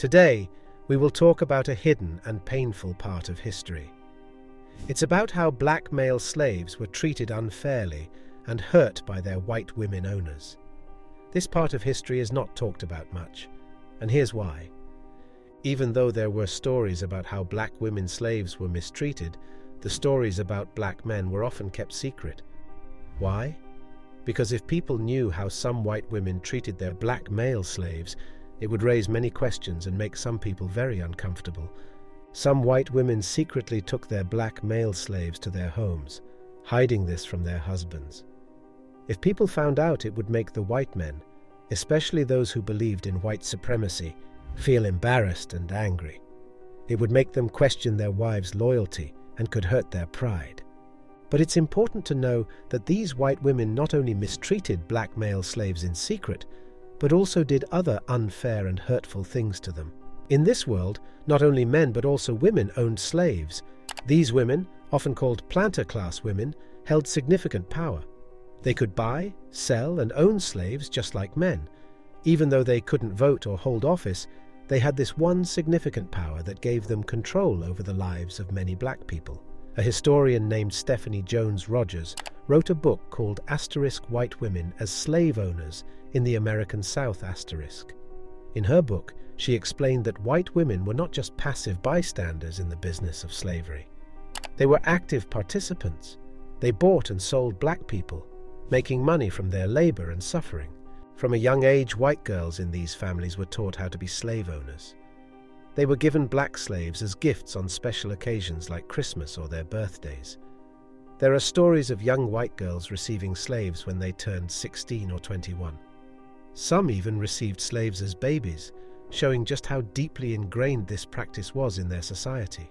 Today, we will talk about a hidden and painful part of history. It's about how black male slaves were treated unfairly and hurt by their white women owners. This part of history is not talked about much, and here's why. Even though there were stories about how black women slaves were mistreated, the stories about black men were often kept secret. Why? Because if people knew how some white women treated their black male slaves, it would raise many questions and make some people very uncomfortable. Some white women secretly took their black male slaves to their homes, hiding this from their husbands. If people found out, it would make the white men, especially those who believed in white supremacy, feel embarrassed and angry. It would make them question their wives' loyalty and could hurt their pride. But it's important to know that these white women not only mistreated black male slaves in secret, but also did other unfair and hurtful things to them. In this world, not only men but also women owned slaves. These women, often called planter-class women, held significant power. They could buy, sell, and own slaves just like men. Even though they couldn't vote or hold office, they had this one significant power that gave them control over the lives of many black people. A historian named Stephanie Jones Rogers wrote a book called *White Women as Slave Owners in the American South*. In her book, she explained that white women were not just passive bystanders in the business of slavery. They were active participants. They bought and sold black people, making money from their labor and suffering. From a young age, white girls in these families were taught how to be slave owners. They were given black slaves as gifts on special occasions like Christmas or their birthdays. There are stories of young white girls receiving slaves when they turned 16 or 21. Some even received slaves as babies, showing just how deeply ingrained this practice was in their society.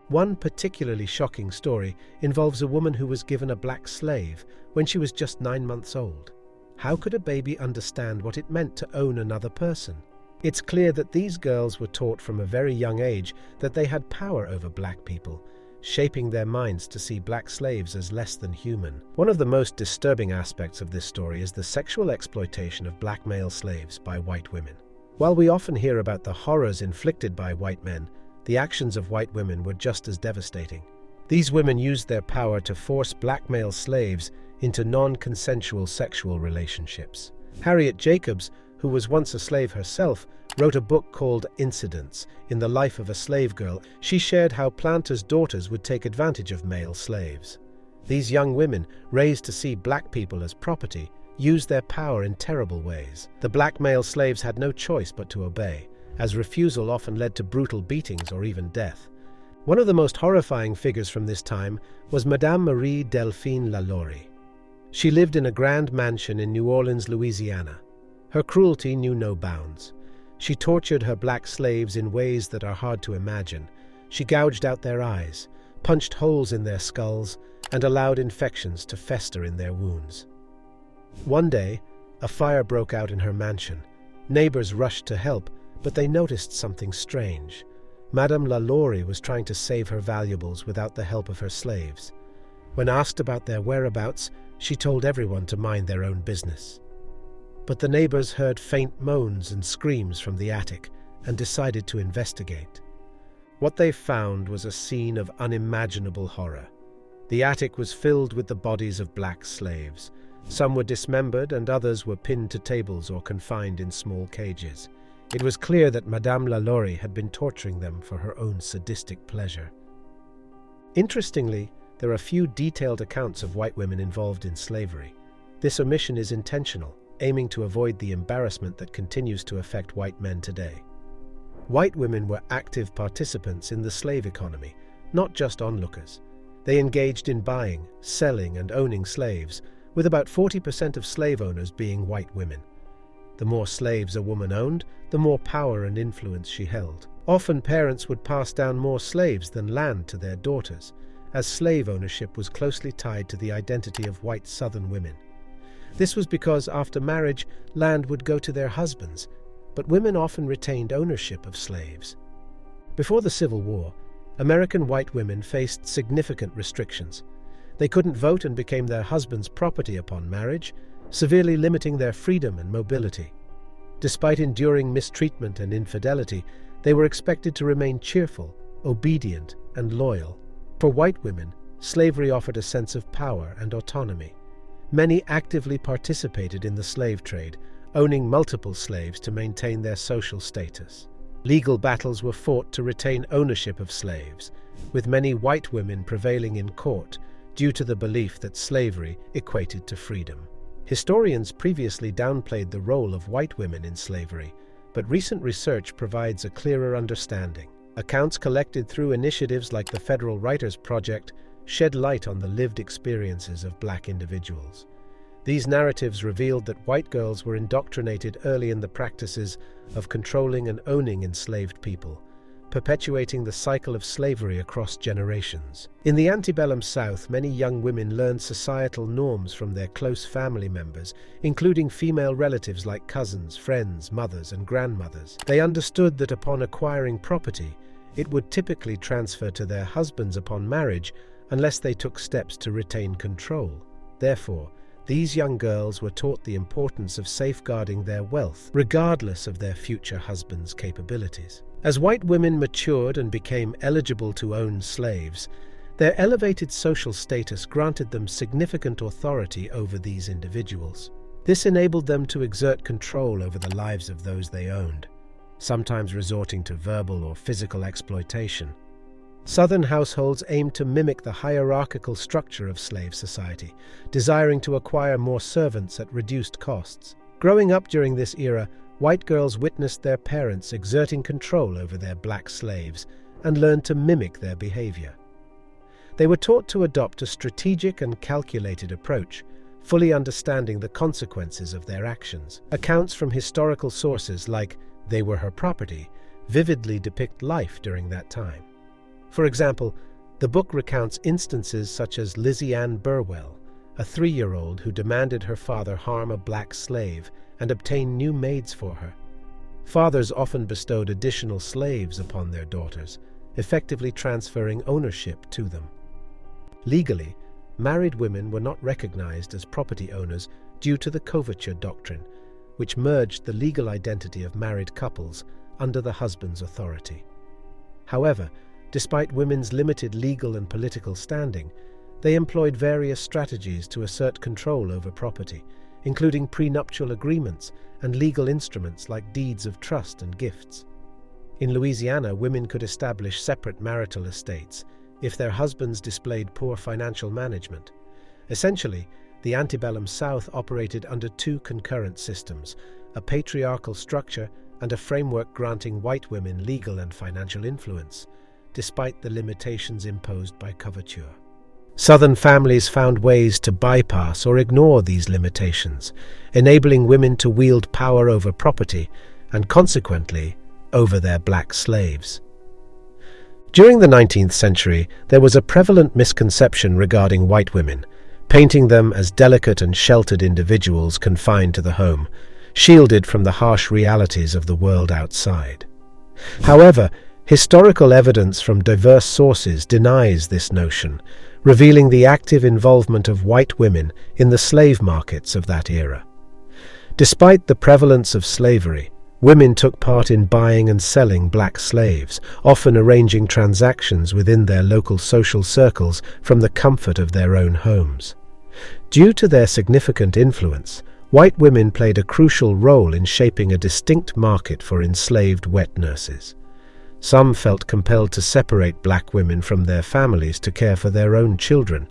One particularly shocking story involves a woman who was given a black slave when she was just 9 months old. How could a baby understand what it meant to own another person? It's clear that these girls were taught from a very young age that they had power over black people, shaping their minds to see black slaves as less than human. One of the most disturbing aspects of this story is the sexual exploitation of black male slaves by white women. While we often hear about the horrors inflicted by white men, the actions of white women were just as devastating. These women used their power to force black male slaves into non-consensual sexual relationships. Harriet Jacobs, who was once a slave herself, wrote a book called *Incidents in the Life of a Slave Girl*. She shared how planters' daughters would take advantage of male slaves. These young women, raised to see black people as property, used their power in terrible ways. The black male slaves had no choice but to obey, as refusal often led to brutal beatings or even death. One of the most horrifying figures from this time was Madame Marie Delphine Lalaurie. She lived in a grand mansion in New Orleans, Louisiana. Her cruelty knew no bounds. She tortured her black slaves in ways that are hard to imagine. She gouged out their eyes, punched holes in their skulls, and allowed infections to fester in their wounds. One day, a fire broke out in her mansion. Neighbors rushed to help, but they noticed something strange. Madame Lalaurie was trying to save her valuables without the help of her slaves. When asked about their whereabouts, she told everyone to mind their own business. But the neighbors heard faint moans and screams from the attic and decided to investigate. What they found was a scene of unimaginable horror. The attic was filled with the bodies of black slaves. Some were dismembered and others were pinned to tables or confined in small cages. It was clear that Madame Lalaurie had been torturing them for her own sadistic pleasure. Interestingly, there are few detailed accounts of white women involved in slavery. This omission is intentional, aiming to avoid the embarrassment that continues to affect white men today. White women were active participants in the slave economy, not just onlookers. They engaged in buying, selling, and owning slaves, with about 40% of slave owners being white women. The more slaves a woman owned, the more power and influence she held. Often parents would pass down more slaves than land to their daughters, as slave ownership was closely tied to the identity of white Southern women. This was because after marriage, land would go to their husbands, but women often retained ownership of slaves. Before the Civil War, American white women faced significant restrictions. They couldn't vote and became their husband's property upon marriage, severely limiting their freedom and mobility. Despite enduring mistreatment and infidelity, they were expected to remain cheerful, obedient, and loyal. For white women, slavery offered a sense of power and autonomy. Many actively participated in the slave trade, owning multiple slaves to maintain their social status. Legal battles were fought to retain ownership of slaves, with many white women prevailing in court due to the belief that slavery equated to freedom. Historians previously downplayed the role of white women in slavery, but recent research provides a clearer understanding. Accounts collected through initiatives like the Federal Writers Project shed light on the lived experiences of black individuals. These narratives revealed that white girls were indoctrinated early in the practices of controlling and owning enslaved people, perpetuating the cycle of slavery across generations. In the antebellum South, many young women learned societal norms from their close family members, including female relatives like cousins, friends, mothers, and grandmothers. They understood that upon acquiring property, it would typically transfer to their husbands upon marriage unless they took steps to retain control. Therefore, these young girls were taught the importance of safeguarding their wealth, regardless of their future husbands' capabilities. As white women matured and became eligible to own slaves, their elevated social status granted them significant authority over these individuals. This enabled them to exert control over the lives of those they owned, sometimes resorting to verbal or physical exploitation. Southern households aimed to mimic the hierarchical structure of slave society, desiring to acquire more servants at reduced costs. Growing up during this era, white girls witnessed their parents exerting control over their black slaves and learned to mimic their behavior. They were taught to adopt a strategic and calculated approach, fully understanding the consequences of their actions. Accounts from historical sources like "They were her property" vividly depict life during that time. For example, the book recounts instances such as Lizzie Ann Burwell, a 3-year-old who demanded her father harm a black slave and obtain new maids for her. Fathers often bestowed additional slaves upon their daughters, effectively transferring ownership to them. Legally, married women were not recognized as property owners due to the coverture doctrine, which merged the legal identity of married couples under the husband's authority. However, despite women's limited legal and political standing, they employed various strategies to assert control over property, including prenuptial agreements and legal instruments like deeds of trust and gifts. In Louisiana, women could establish separate marital estates if their husbands displayed poor financial management. Essentially, the antebellum South operated under two concurrent systems, a patriarchal structure and a framework granting white women legal and financial influence, despite the limitations imposed by coverture. Southern families found ways to bypass or ignore these limitations, enabling women to wield power over property and, consequently, over their black slaves. During the 19th century, there was a prevalent misconception regarding white women, painting them as delicate and sheltered individuals confined to the home, shielded from the harsh realities of the world outside. However, historical evidence from diverse sources denies this notion, revealing the active involvement of white women in the slave markets of that era. Despite the prevalence of slavery, women took part in buying and selling black slaves, often arranging transactions within their local social circles from the comfort of their own homes. Due to their significant influence, white women played a crucial role in shaping a distinct market for enslaved wet nurses. Some felt compelled to separate black women from their families to care for their own children.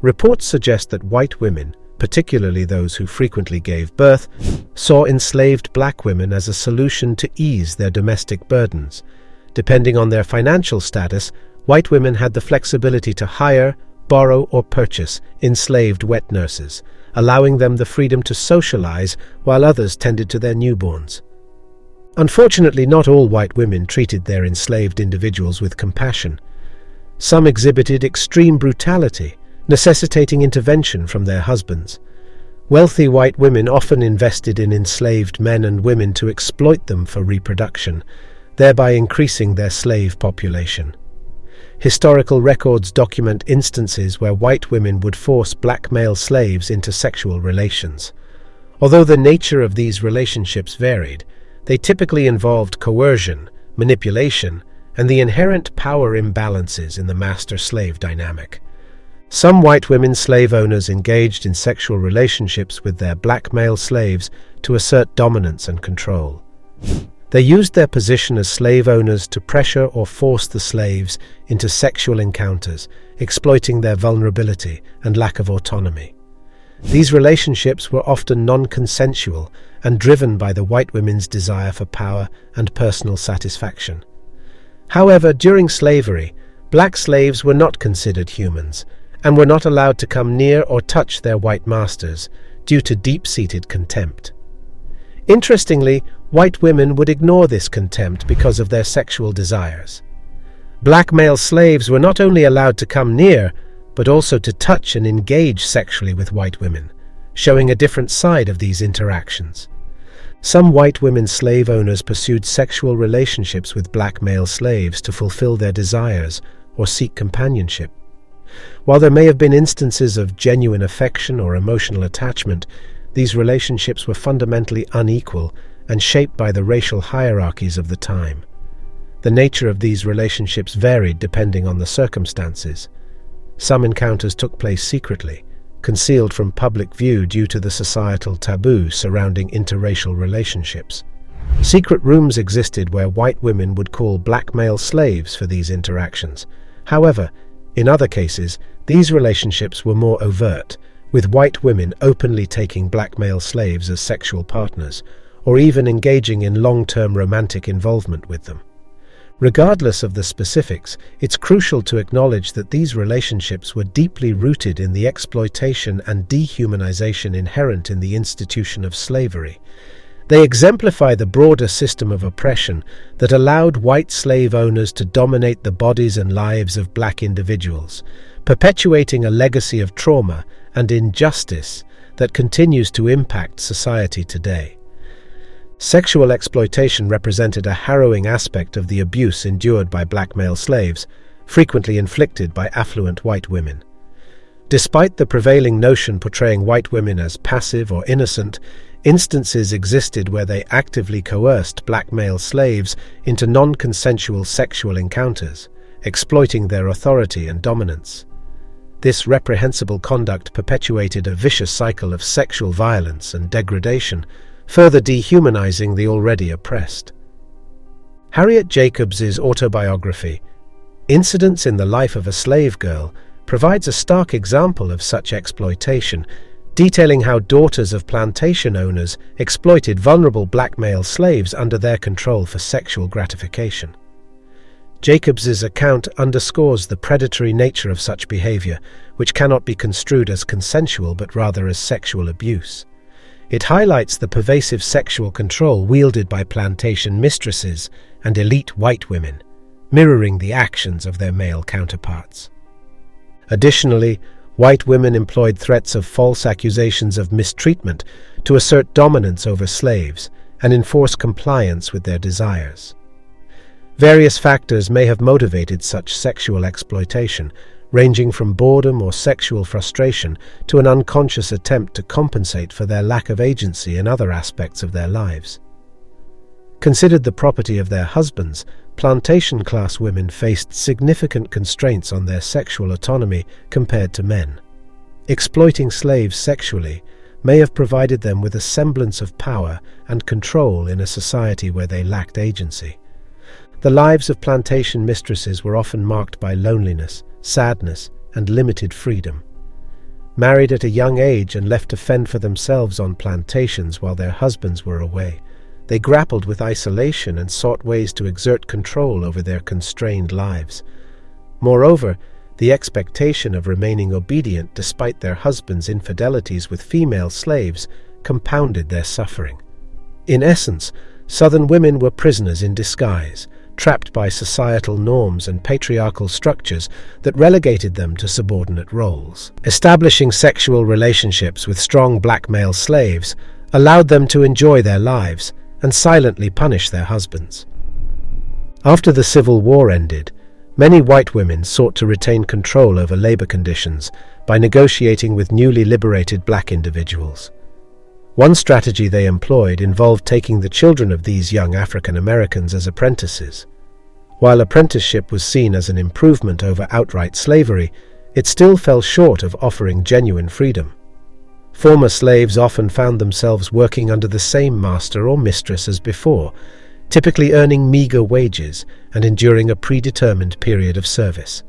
Reports suggest that white women, particularly those who frequently gave birth, saw enslaved black women as a solution to ease their domestic burdens. Depending on their financial status, white women had the flexibility to hire, borrow, or purchase enslaved wet nurses, allowing them the freedom to socialize while others tended to their newborns. Unfortunately, not all white women treated their enslaved individuals with compassion. Some exhibited extreme brutality, necessitating intervention from their husbands. Wealthy white women often invested in enslaved men and women to exploit them for reproduction, thereby increasing their slave population. Historical records document instances where white women would force black male slaves into sexual relations. Although the nature of these relationships varied, they typically involved coercion, manipulation, and the inherent power imbalances in the master-slave dynamic. Some white women slave owners engaged in sexual relationships with their black male slaves to assert dominance and control. They used their position as slave owners to pressure or force the slaves into sexual encounters, exploiting their vulnerability and lack of autonomy. These relationships were often non-consensual and driven by the white women's desire for power and personal satisfaction. However, during slavery, black slaves were not considered humans and were not allowed to come near or touch their white masters due to deep-seated contempt. Interestingly, white women would ignore this contempt because of their sexual desires. Black male slaves were not only allowed to come near, but also to touch and engage sexually with white women, showing a different side of these interactions. Some white women slave owners pursued sexual relationships with black male slaves to fulfill their desires or seek companionship. While there may have been instances of genuine affection or emotional attachment, these relationships were fundamentally unequal and shaped by the racial hierarchies of the time. The nature of these relationships varied depending on the circumstances. Some encounters took place secretly, concealed from public view due to the societal taboo surrounding interracial relationships. Secret rooms existed where white women would call black male slaves for these interactions. However, in other cases, these relationships were more overt, with white women openly taking black male slaves as sexual partners, or even engaging in long-term romantic involvement with them. Regardless of the specifics, it's crucial to acknowledge that these relationships were deeply rooted in the exploitation and dehumanization inherent in the institution of slavery. They exemplify the broader system of oppression that allowed white slave owners to dominate the bodies and lives of black individuals, perpetuating a legacy of trauma and injustice that continues to impact society today. Sexual exploitation represented a harrowing aspect of the abuse endured by black male slaves, frequently inflicted by affluent white women. Despite the prevailing notion portraying white women as passive or innocent, instances existed where they actively coerced black male slaves into non-consensual sexual encounters, exploiting their authority and dominance. This reprehensible conduct perpetuated a vicious cycle of sexual violence and degradation, further dehumanizing the already oppressed. Harriet Jacobs's autobiography, Incidents in the Life of a Slave Girl, provides a stark example of such exploitation, detailing how daughters of plantation owners exploited vulnerable black male slaves under their control for sexual gratification. Jacobs's account underscores the predatory nature of such behavior, which cannot be construed as consensual but rather as sexual abuse. It highlights the pervasive sexual control wielded by plantation mistresses and elite white women, mirroring the actions of their male counterparts. Additionally, white women employed threats of false accusations of mistreatment to assert dominance over slaves and enforce compliance with their desires. Various factors may have motivated such sexual exploitation, ranging from boredom or sexual frustration to an unconscious attempt to compensate for their lack of agency in other aspects of their lives. Considered the property of their husbands, plantation-class women faced significant constraints on their sexual autonomy compared to men. Exploiting slaves sexually may have provided them with a semblance of power and control in a society where they lacked agency. The lives of plantation mistresses were often marked by loneliness, sadness, and limited freedom. Married at a young age and left to fend for themselves on plantations while their husbands were away, they grappled with isolation and sought ways to exert control over their constrained lives. Moreover, the expectation of remaining obedient despite their husbands' infidelities with female slaves compounded their suffering. In essence, Southern women were prisoners in disguise, trapped by societal norms and patriarchal structures that relegated them to subordinate roles. Establishing sexual relationships with strong black male slaves allowed them to enjoy their lives and silently punish their husbands. After the Civil War ended, many white women sought to retain control over labor conditions by negotiating with newly liberated black individuals. One strategy they employed involved taking the children of these young African Americans as apprentices. While apprenticeship was seen as an improvement over outright slavery, it still fell short of offering genuine freedom. Former slaves often found themselves working under the same master or mistress as before, typically earning meager wages and enduring a predetermined period of service.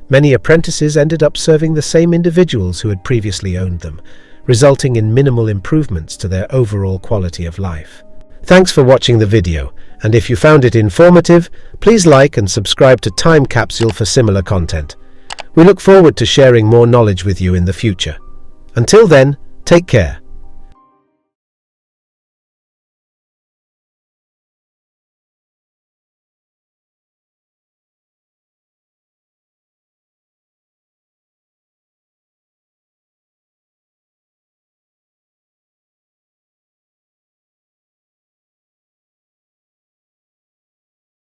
Many apprentices ended up serving the same individuals who had previously owned them, resulting in minimal improvements to their overall quality of life. Thanks for watching the video, and if you found it informative, please like and subscribe to Time Capsule for similar content. We look forward to sharing more knowledge with you in the future. Until then, take care.